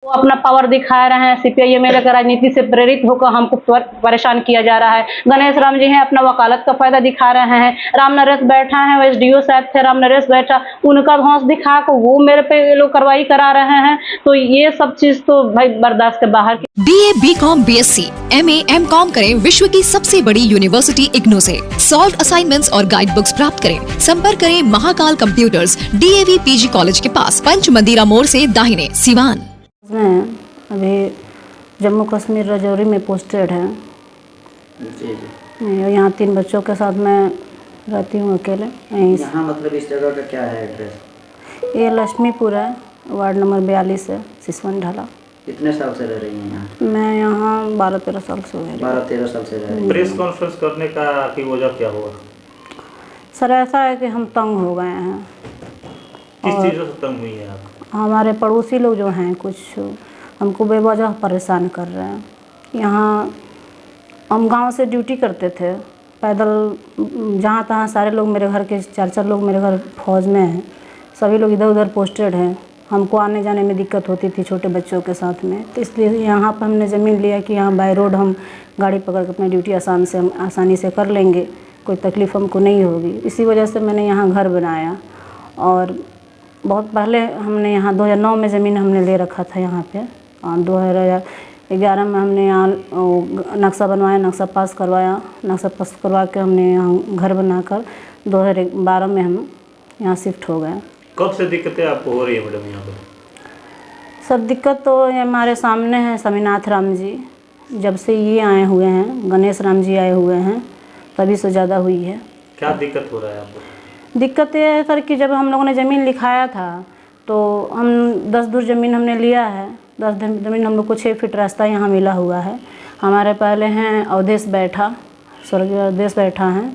वो अपना पावर दिखा रहे हैं, सीपीआई एमएलए का राजनीति से प्रेरित होकर हमको परेशान किया जा रहा है। गणेश राम जी हैं, अपना वकालत का फायदा दिखा रहे हैं। राम नरेश बैठा है, एसडीओ साहब थे, राम नरेश बैठा, उनका धौंस दिखा कर वो मेरे पे ये लोग कार्रवाई करा रहे हैं। तो ये सब चीज तो भाई बर्दाश्त के बाहर। BA, BCom, BSc, MA, MCom करें विश्व की सबसे बड़ी यूनिवर्सिटी इग्नू से। सॉल्व असाइनमेंट्स और गाइड बुक्स प्राप्त करें। संपर्क करें Mahakal computers, DAV PG college के पास, पंच मंदिरा मोड़ से दाहिने, सिवान। मैं अभी जम्मू कश्मीर राजौरी में पोस्टेड है। यहाँ 3 बच्चों के साथ मैं रहती हूँ अकेले। यहाँ मतलब इस जगह का क्या है एड्रेस? ये लक्ष्मीपुर है, वार्ड नंबर 42 है, सिसवन ढाला। कितने साल से रह रही हैं यहाँ? मैं यहाँ 12-13 साल से हूँ। 12-13 साल से रह रही हैं। प्रेस कॉन्फ्रेंस करने का की वजह क्या हुआ? सर ऐसा है कि हम तंग हो गए हैं। किस चीज़ों से तंग हुई है आप? हमारे पड़ोसी लोग जो हैं कुछ हमको बेवजह परेशान कर रहे हैं। यहाँ हम गांव से ड्यूटी करते थे, पैदल जहाँ तहाँ सारे लोग मेरे घर के 4-4 लोग मेरे घर फौज में हैं, सभी लोग इधर उधर पोस्टेड हैं। हमको आने जाने में दिक्कत होती थी छोटे बच्चों के साथ में, तो इसलिए यहाँ पर हमने ज़मीन लिया कि यहाँ बाय रोड हम गाड़ी पकड़ के अपनी ड्यूटी आसानी से कर लेंगे, कोई तकलीफ़ हमको नहीं होगी। इसी वजह से मैंने यहाँ घर बनाया। और बहुत पहले हमने यहाँ 2009 में ज़मीन हमने ले रखा था यहाँ पे, और 2011 में हमने यहाँ नक्शा बनवाया, नक्शा पास करवाया। नक्शा पास करवा के हमने यहाँ घर बनाकर 2012 में हम यहाँ शिफ्ट हो गए। कब से दिक्कतें आपको हो रही है मैडम यहाँ पर? सब दिक्कत तो ये हमारे सामने है, स्वामीनाथ राम जी जब से ये आए हुए हैं, गणेश राम जी आए हुए हैं, तभी से ज़्यादा हुई है। क्या दिक्कत हो रहा है आपको? दिक्कत ये है सर कि जब हम लोगों ने ज़मीन लिखाया था तो हम 10 दूर ज़मीन हमने लिया है। 10 ज़मीन हम लोग को 6 फीट रास्ता यहाँ मिला हुआ है। हमारे पहले हैं अवधेश बैठा, स्वर्गीय अवधेश बैठा हैं,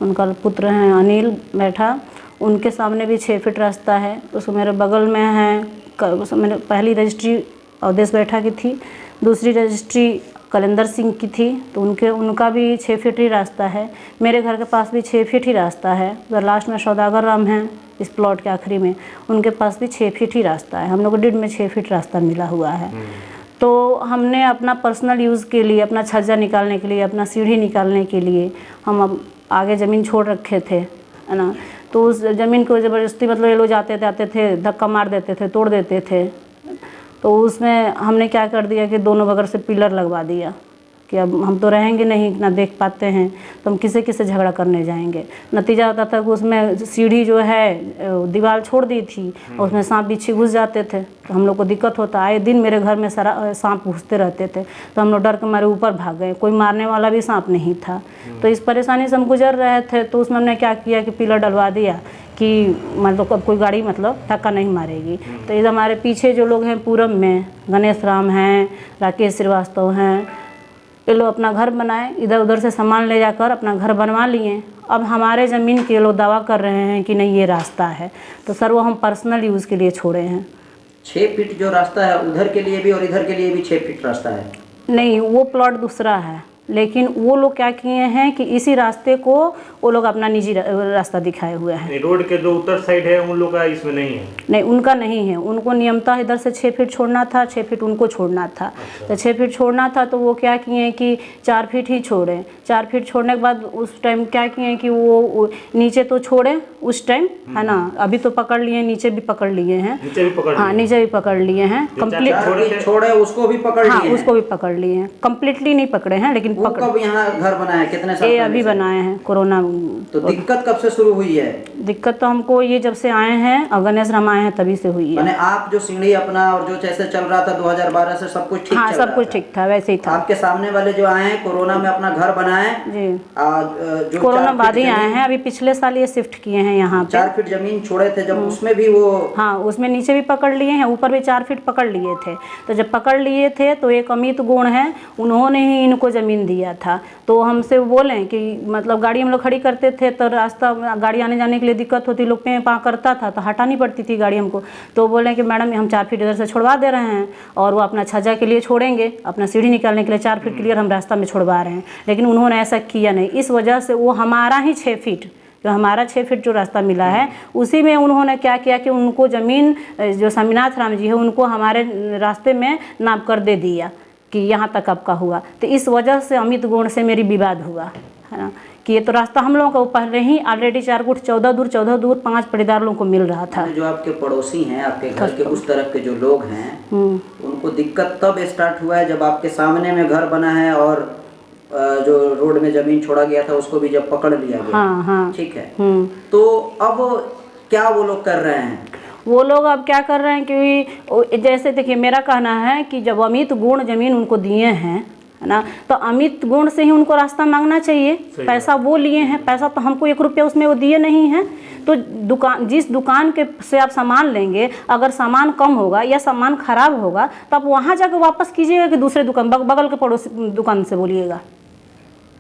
उनका पुत्र हैं अनिल बैठा, उनके सामने भी 6 फीट रास्ता है। उसको मेरे बगल में है, मैंने पहली रजिस्ट्री अवधेश बैठा की थी, दूसरी रजिस्ट्री कलेंदर सिंह की थी, तो उनका भी 6 फीट ही रास्ता है। मेरे घर के पास भी 6 फीट ही रास्ता है। उधर लास्ट में सौदागर राम हैं, इस प्लॉट के आखिरी में, उनके पास भी 6 फीट ही रास्ता है। हम लोग को डिड में 6 फीट रास्ता मिला हुआ है। तो हमने अपना पर्सनल यूज़ के लिए, अपना छज्जा निकालने के लिए, अपना सीढ़ी निकालने के लिए हम अब आगे ज़मीन छोड़ रखे थे, है ना। तो उस ज़मीन को ज़बरदस्ती मतलब ये लोग आते थे, धक्का मार देते थे, तोड़ देते थे। तो उसमें हमने क्या कर दिया कि दोनों बगल से पिलर लगवा दिया कि अब हम तो रहेंगे नहीं, ना देख पाते हैं, तो हम किसे किसे झगड़ा करने जाएंगे। नतीजा होता था कि उसमें सीढ़ी जो है दीवार छोड़ दी थी, और उसमें सांप बिच्छी घुस जाते थे, तो हम लोग को दिक्कत होता। आए दिन मेरे घर में सारा सांप घुसते रहते थे, तो हम लोग डर के मारे ऊपर भाग गए। कोई मारने वाला भी सांप नहीं था। तो इस परेशानी से हम गुजर रहे थे। तो उसमें हमने क्या किया कि पिलर डलवा दिया कि मतलब अब कोई गाड़ी मतलब धक्का नहीं मारेगी। तो इधर हमारे पीछे जो लोग हैं पूरब में, गणेश राम हैं, राकेश श्रीवास्तव हैं, ये लोग अपना घर बनाए, इधर उधर से सामान ले जाकर अपना घर बनवा लिए। अब हमारे ज़मीन के लोग दावा कर रहे हैं कि नहीं ये रास्ता है, तो सर वो हम पर्सनल यूज़ के लिए छोड़े हैं। 6 फीट जो रास्ता है उधर के लिए भी और इधर के लिए भी 6 फीट रास्ता है? नहीं, वो प्लॉट दूसरा है, लेकिन वो लोग क्या किए हैं कि इसी रास्ते को वो लोग अपना निजी रास्ता दिखाए हुए हैं। रोड के जो उत्तर साइड है उन लोग का इसमें नहीं है? नहीं, उनका नहीं है। उनको नियमतः इधर से 6 फीट छोड़ना था, 6 फीट उनको छोड़ना था। तो 6 फीट छोड़ना था, तो वो क्या किए कि 4 फीट ही छोड़े। 4 फीट छोड़ने के बाद उस टाइम क्या किए कि वो नीचे तो छोड़े उस टाइम, है ना। अभी तो पकड़ लिए, नीचे भी पकड़ लिए हैं। हाँ, नीचे भी पकड़ लिए हैं। कंप्लीट छोड़े उसको भी पकड़ लिए? हाँ, उसको भी पकड़ लिए हैं। कम्प्लीटली नहीं पकड़े हैं, लेकिन कब यहाँ घर बनाए, कितने साल? ये अभी बनाए हैं, कोरोना। तो दिक्कत कब से शुरू हुई है? दिक्कत तो हमको ये जब से आए हैं और गणेश राम आए हैं तभी से हुई है। मैंने आप जो सीढ़ी अपना और जो जैसे चल रहा था 2012 से सब कुछ ठीक? हाँ, सब कुछ ठीक था, वैसे ही था। आपके सामने वाले जो आए हैं कोरोना में अपना घर बनाए जी, जो कोरोना बाद ही आए हैं। अभी पिछले साल ये शिफ्ट किए हैं यहाँ पे। 4 फीट जमीन छोड़े थे जब, उसमें भी वो? हाँ, उसमें नीचे भी पकड़ लिए हैं, ऊपर भी 4 फीट पकड़ लिए थे। तो जब पकड़ लिए थे तो एक अमित गुण है, उन्होंने ही इनको ज़मीन दिया था। तो हमसे बोलें कि मतलब गाड़ी हम लोग खड़ी करते थे तो रास्ता, गाड़ी आने जाने के लिए दिक्कत होती, लोग पे पा करता था तो हटानी पड़ती थी गाड़ी हमको। तो बोले कि मैडम हम 4 फीट इधर से छोड़वा दे रहे हैं, और वो अपना छज्जा के लिए छोड़ेंगे, अपना सीढ़ी निकालने के लिए 4 फीट क्लियर हम रास्ता में छोड़वा रहे हैं। लेकिन उन्होंने ऐसा किया नहीं। इस वजह से वो हमारा ही 6 फीट जो हमारा 6 फीट जो रास्ता मिला है उसी में उन्होंने क्या किया कि उनको ज़मीन जो स्वामीनाथ राम जी है उनको हमारे रास्ते में नाप कर दे दिया कि यहाँ तक आपका हुआ। तो इस वजह से अमित गुण से मेरी विवाद हुआ है ना, कि ये तो रास्ता हम लोगों को पहले ही ऑलरेडी 4 फुट 14 दूर 5 पड़ीदार लोगों को मिल रहा था। जो आपके पड़ोसी हैं, आपके घर के उस तरफ के जो लोग हैं, उनको दिक्कत तब स्टार्ट हुआ है जब आपके सामने में घर बना है और जो रोड में जमीन छोड़ा गया था उसको भी जब पकड़ लिया गया। हाँ हाँ ठीक है। तो अब क्या वो लोग कर रहे हैं? वो लोग अब क्या कर रहे हैं कि जैसे देखिए मेरा कहना है कि जब अमित गुण जमीन उनको दिए हैं है ना, तो अमित गुण से ही उनको रास्ता मांगना चाहिए। पैसा वो लिए हैं, पैसा तो हमको 1 रुपया उसमें वो दिए नहीं हैं। तो जिस दुकान के से आप सामान लेंगे, अगर सामान कम होगा या सामान खराब होगा तो आप वहाँ जाकर वापस कीजिएगा कि दूसरे दुकान बगल के पड़ोसी दुकान से बोलिएगा।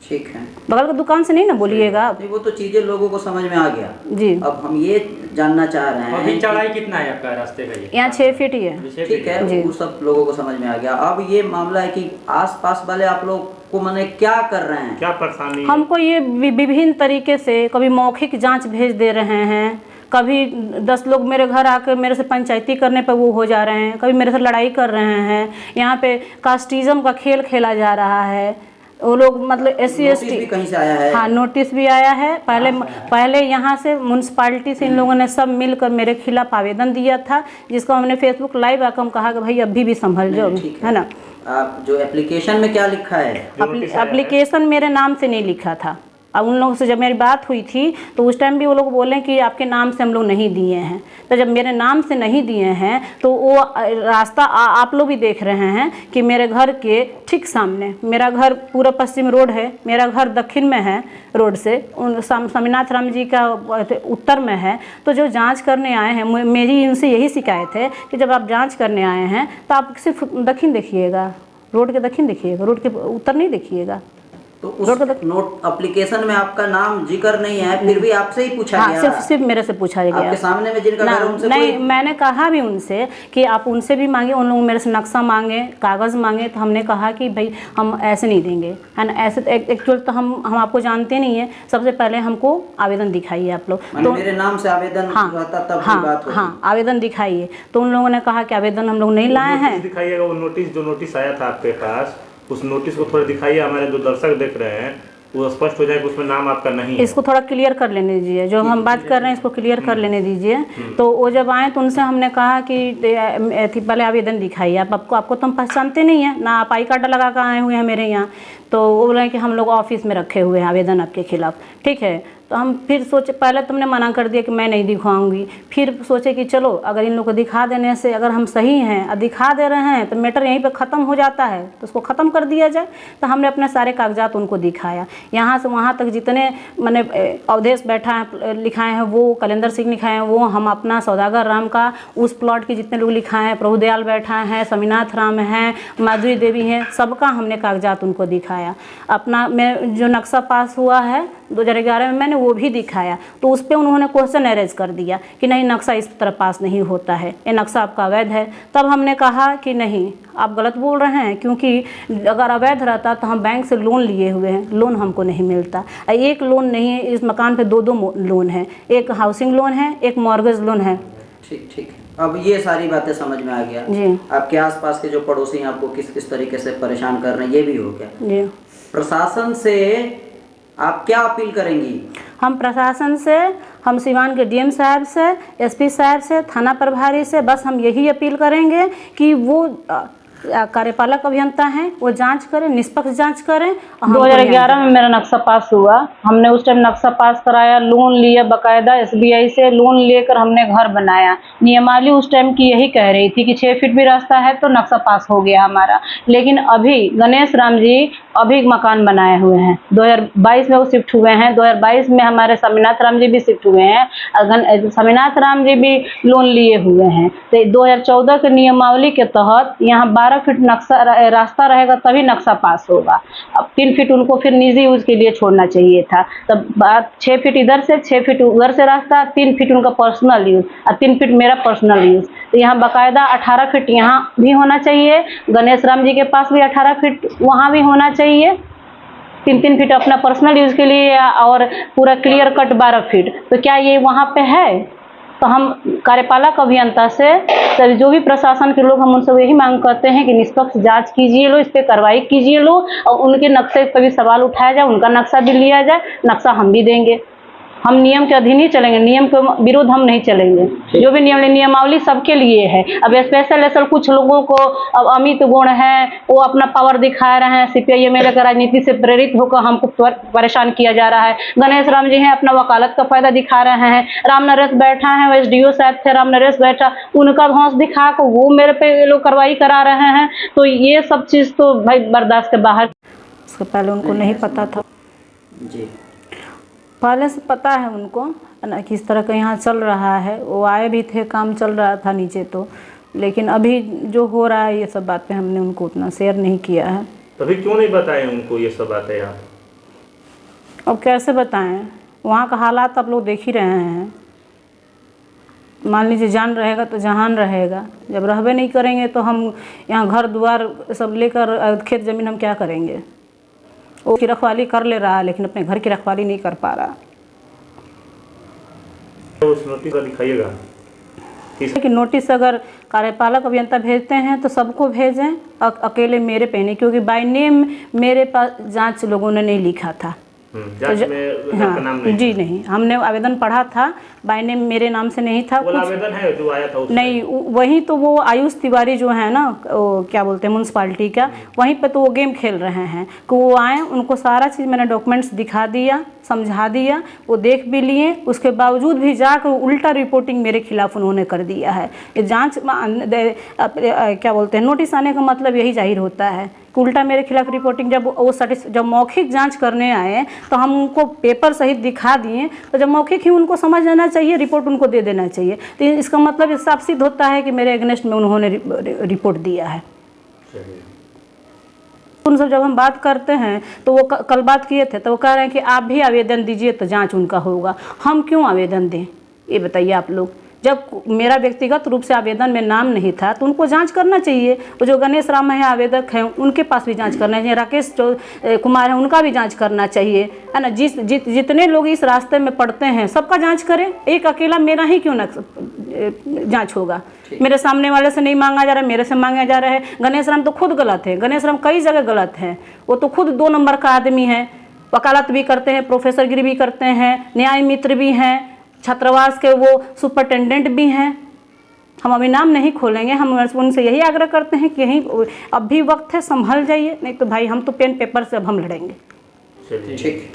ठीक है, बगल की दुकान से नहीं ना बोलिएगा। वो तो चीजें लोगों को समझ में आ गया जी। अब हम ये जानना चाह रहे हैं अभी चौड़ाई कितना है आपका रास्ते का? यहाँ 6 फीट ही है। ठीक है, वो सब लोगों को समझ में आ गया। अब ये मामला है कि आसपास वाले आप लोग को माने क्या कर रहे हैं, क्या परेशानी? हमको ये विभिन्न तरीके से कभी मौखिक जांच भेज दे रहे हैं, कभी 10 लोग मेरे घर आकर मेरे से पंचायती करने पर वो हो जा रहे हैं, कभी मेरे से लड़ाई कर रहे हैं। यहाँ पे कास्टिज्म का खेल खेला जा रहा है। वो लोग मतलब SC/ST कहीं से आया है? हाँ, नोटिस भी आया है। पहले यहाँ से म्यूनसिपालिटी से इन लोगों ने सब मिलकर मेरे खिलाफ आवेदन दिया था, जिसको हमने फेसबुक लाइव आकर कहा कि भाई अभी भी संभल जाओ, है ना। आप जो एप्लीकेशन में क्या लिखा है? एप्लीकेशन मेरे नाम से नहीं लिखा था। अब उन लोगों से जब मेरी बात हुई थी तो उस टाइम भी वो लोग बोले कि आपके नाम से हम लोग नहीं दिए हैं। तो जब मेरे नाम से नहीं दिए हैं तो वो रास्ता आप लोग भी देख रहे हैं कि मेरे घर के ठीक सामने, मेरा घर पूरा पश्चिम रोड है, मेरा घर दक्षिण में है रोड से, स्वामीनाथ राम जी का उत्तर में है। तो जो जांच करने आए हैं, मेरी उनसे यही शिकायत है कि जब आप जांच करने आए हैं तो आप सिर्फ दक्षिण देखिएगा, रोड के दक्षिण देखिएगा, रोड के उत्तर नहीं देखिएगा। तो उस नोट एप्लीकेशन में आपका नाम जिक्र नहीं है, फिर भी आपसे ही पूछा गया? सिर्फ मेरे से पूछा गया। आपके सामने में जिनका घर उनसे नहीं, मैंने कहा भी उनसे कि आप उनसे भी मांगे। उन लोग मेरे से नक्शा मांगे, कागज़ मांगे, तो हमने कहा कि भाई हम ऐसे नहीं देंगे, है ना। ऐसे एक्चुअल तो हम आपको जानते नहीं है, सबसे पहले हमको आवेदन दिखाइए आप लोग। तो मेरे नाम से आवेदन रहता तब बात होती। हाँ, आवेदन दिखाइए। तो उन लोगों ने कहा कि आवेदन हम लोग नहीं लाए हैं। दिखाइएगा वो नोटिस, जो नोटिस आया था आपके पास, उस नोटिस को थोड़ा दिखाइए, हमारे जो दर्शक देख रहे हैं वो स्पष्ट हो जाए कि उसमें नाम आपका नहीं है। इसको थोड़ा क्लियर कर लेने दीजिए, जो हम बात कर रहे हैं इसको क्लियर कर लेने दीजिए। तो वो जब आए तो उनसे हमने कहा कि पहले आवेदन दिखाइए, आपको तो हम पहचानते नहीं है ना, आप आई कार्ड लगा कर आए हुए हैं मेरे यहाँ। तो वो बोले कि हम लोग ऑफिस में रखे हुए हैं आवेदन आपके खिलाफ। ठीक है, तो हम फिर सोचे, पहले तुमने मना कर दिया कि मैं नहीं दिखवाऊंगी, फिर सोचे कि चलो अगर इन लोग को दिखा देने से अगर हम सही हैं और दिखा दे रहे हैं तो मैटर यहीं पे ख़त्म हो जाता है, तो उसको ख़त्म कर दिया जाए। तो हमने अपने सारे कागजात उनको दिखाया, यहाँ से वहाँ तक जितने मैंने अवधेश बैठा है लिखाए हैं वो, कलेंदर सिंह लिखाए हैं वो, हम अपना सौदागर राम का उस प्लॉट के जितने लोग लिखाए हैं, प्रभुदयाल बैठा है, स्वामीनाथ राम हैं, माधुरी देवी हैं, सबका हमने कागजात उनको दिखाया। अपना मैं जो नक्शा पास हुआ है 2011 में मैंने वो भी दिखाया। तो उस पर उन्होंने क्वेश्चन अरेज कर दिया कि नहीं, नक्शा इस तरह पास नहीं होता है, ये नक्शा आपका अवैध है। तब हमने कहा कि नहीं, आप गलत बोल रहे हैं, क्योंकि अगर अवैध रहता तो हम बैंक से लोन लिए हुए हैं, लोन हमको नहीं मिलता। एक लोन नहीं है, इस मकान पे 2 लोन है, एक हाउसिंग लोन है, एक मॉर्गेज लोन है। ठीक, अब ये सारी बातें समझ में आ गया जी। आपके आसपास के जो पड़ोसी हैं आपको किस किस तरीके से परेशान कर रहे हैं, ये भी हो गया जी। प्रशासन से आप क्या अपील करेंगी? हम प्रशासन से, हम सिवान के DM साहब से, SP साहब से, थाना प्रभारी से बस हम यही अपील करेंगे कि वो कार्यपालक अभियंता हैं, वो जांच करें, निष्पक्ष जांच करें। 2011 में मेरा नक्शा पास हुआ, हमने उस टाइम नक्शा पास कराया, लोन लिया, बाकायदा SBI से लोन लेकर हमने घर बनाया। नियमावली उस टाइम की यही कह रही थी कि 6 फीट भी रास्ता है तो नक्शा पास हो गया हमारा। लेकिन अभी गणेश राम जी अभी मकान बनाए हुए हैं, 2022 में वो शिफ्ट हुए हैं, 2022 में हमारे स्वामीनाथ राम जी भी शिफ्ट हुए हैं, स्वामीनाथ राम जी भी लोन लिए हुए हैं। तो 2014 के नियमावली के तहत यहाँ 12 फीट नक्शा रास्ता रहेगा तभी नक्शा पास होगा। अब 3 फीट उनको फिर निजी यूज के लिए छोड़ना चाहिए था। तब बात 6 फीट इधर से, 6 फीट उधर से रास्ता, 3 फीट उनका पर्सनल यूज और 3 फीट मेरा पर्सनल यूज। तो यहाँ बाकायदा 18 फीट यहाँ भी होना चाहिए, गणेश राम जी के पास भी 18 फीट वहाँ भी होना चाहिए। 3-3 फीट अपना पर्सनल यूज़ के लिए और पूरा क्लियर कट 12 फीट, तो क्या ये वहाँ पे है? तो हम कार्यपालक अभियंता से सभी जो भी प्रशासन के लोग, हम उनसे यही मांग करते हैं कि निष्पक्ष जांच कीजिए लो, इस पर कार्रवाई कीजिए लो, और उनके नक्शे पर भी सवाल उठाया जाए, उनका नक्शा भी लिया जाए, नक्शा हम भी देंगे। हम नियम के अधीन ही चलेंगे, नियम के विरुद्ध हम नहीं चलेंगे। जो भी नियमावली सबके लिए है। अब स्पेशल कुछ लोगों को अब अमित गुण है, वो अपना पावर दिखा रहे हैं, CPI MLA का राजनीति से प्रेरित होकर हमको परेशान किया जा रहा है। गणेश राम जी हैं, अपना वकालत का फायदा दिखा रहे हैं। राम नरेश बैठा है, वो SDO साहब थे, राम नरेश बैठा, उनका धौंस दिखा कर वो मेरे पे ये लोग कार्रवाई करा रहे हैं। तो ये सब चीज़ तो भाई बर्दाश्त के बाहर। इसके पहले उनको नहीं पता था जी, पहले से पता है उनको ना किस तरह का यहाँ चल रहा है। वो आए भी थे, काम चल रहा था नीचे तो, लेकिन अभी जो हो रहा है ये सब बातें हमने उनको उतना शेयर नहीं किया है। तभी क्यों नहीं बताएं उनको ये सब बातें आप? अब कैसे बताएं, वहाँ का हालात आप लोग देख ही रहे हैं। मान लीजिए जान रहेगा तो जहान रहेगा, जब रहबे नहीं करेंगे तो हम यहाँ घर द्वार सब लेकर खेत ज़मीन हम क्या करेंगे? वो की रखवाली कर ले रहा है लेकिन अपने घर की रखवाली नहीं कर पा रहा। उस नोटिस दिखाइएगा कि नोटिस अगर कार्यपालक अभियंता भेजते हैं तो सबको भेजें, अकेले मेरे पे नहीं, क्योंकि बाय नेम मेरे पास जांच लोगों ने नहीं लिखा था। जांच में हाँ, आपका नाम नहीं? जी नहीं, हमने आवेदन पढ़ा था, बाय नेम मेरे नाम से नहीं था। वो आवेदन है जो आया था उसमें? नहीं, वही तो वो आयुष तिवारी जो है ना, वो क्या बोलते हैं म्यूनसिपाल्टी का, वहीं पे तो वो गेम खेल रहे हैं कि वो आए, उनको सारा चीज़ मैंने डॉक्यूमेंट्स दिखा दिया, समझा दिया, वो देख भी लिए, उसके बावजूद भी जाकर उल्टा रिपोर्टिंग मेरे खिलाफ उन्होंने कर दिया है। ये जांच क्या बोलते हैं, नोटिस आने का मतलब यही जाहिर होता है कि उल्टा मेरे खिलाफ रिपोर्टिंग। जब मौखिक जांच करने आए तो हम उनको पेपर सहित दिखा दिए, तो जब मौखिक ही उनको समझ लेना चाहिए, रिपोर्ट उनको दे देना चाहिए। तो इसका मतलब इस साफ सिद्ध होता है कि मेरे अगेंस्ट में उन्होंने रिपोर्ट दिया है। उन सब जब हम बात करते हैं तो वो कल बात किए थे, तो वो कह रहे हैं कि आप भी आवेदन दीजिए तो जांच उनका होगा। हम क्यों आवेदन दें, ये बताइए आप लोग। जब मेरा व्यक्तिगत रूप से आवेदन में नाम नहीं था तो उनको जांच करना चाहिए। वो जो गणेश राम है आवेदक हैं, उनके पास भी जांच करना चाहिए। राकेश कुमार है, उनका भी जांच करना चाहिए, है ना। जितने लोग इस रास्ते में पड़ते हैं सबका जांच करें। एक अकेला मेरा ही क्यों ना जांच होगा? मेरे सामने वाले से नहीं मांगा जा रहा है, मेरे से मांगा जा रहा है। गणेश राम तो खुद गलत है, गणेश राम कई जगह गलत है। वो तो खुद 2 नंबर का आदमी है, वकालत भी करते हैं, प्रोफेसरगिरी भी करते हैं, न्याय मित्र भी हैं, छात्रावास के वो सुपरिटेंडेंट भी हैं। हम अभी नाम नहीं खोलेंगे, हम उनसे यही आग्रह करते हैं कि यही अब भी वक्त है, संभल जाइए, नहीं तो भाई हम तो पेन पेपर से अब हम लड़ेंगे। ठीक।